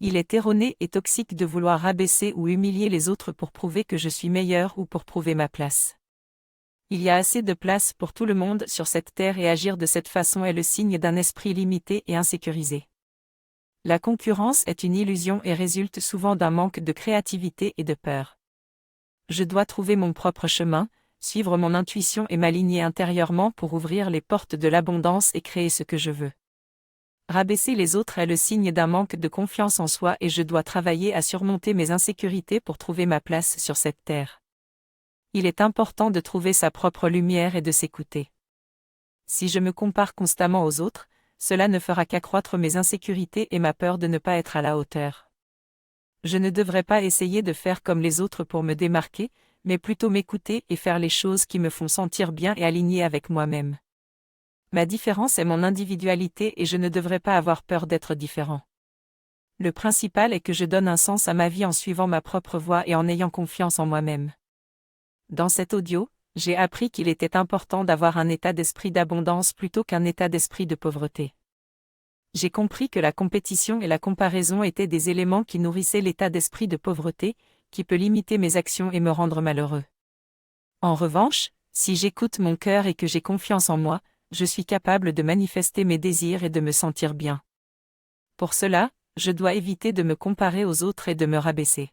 Il est erroné et toxique de vouloir rabaisser ou humilier les autres pour prouver que je suis meilleur ou pour prouver ma place. Il y a assez de place pour tout le monde sur cette terre et agir de cette façon est le signe d'un esprit limité et insécurisé. La concurrence est une illusion et résulte souvent d'un manque de créativité et de peur. Je dois trouver mon propre chemin, suivre mon intuition et m'aligner intérieurement pour ouvrir les portes de l'abondance et créer ce que je veux. Rabaisser les autres est le signe d'un manque de confiance en soi et je dois travailler à surmonter mes insécurités pour trouver ma place sur cette terre. Il est important de trouver sa propre lumière et de s'écouter. Si je me compare constamment aux autres, cela ne fera qu'accroître mes insécurités et ma peur de ne pas être à la hauteur. Je ne devrais pas essayer de faire comme les autres pour me démarquer, mais plutôt m'écouter et faire les choses qui me font sentir bien et aligné avec moi-même. Ma différence est mon individualité et je ne devrais pas avoir peur d'être différent. Le principal est que je donne un sens à ma vie en suivant ma propre voie et en ayant confiance en moi-même. Dans cet audio, j'ai appris qu'il était important d'avoir un état d'esprit d'abondance plutôt qu'un état d'esprit de pauvreté. J'ai compris que la compétition et la comparaison étaient des éléments qui nourrissaient l'état d'esprit de pauvreté, qui peut limiter mes actions et me rendre malheureux. En revanche, si j'écoute mon cœur et que j'ai confiance en moi, je suis capable de manifester mes désirs et de me sentir bien. Pour cela, je dois éviter de me comparer aux autres et de me rabaisser.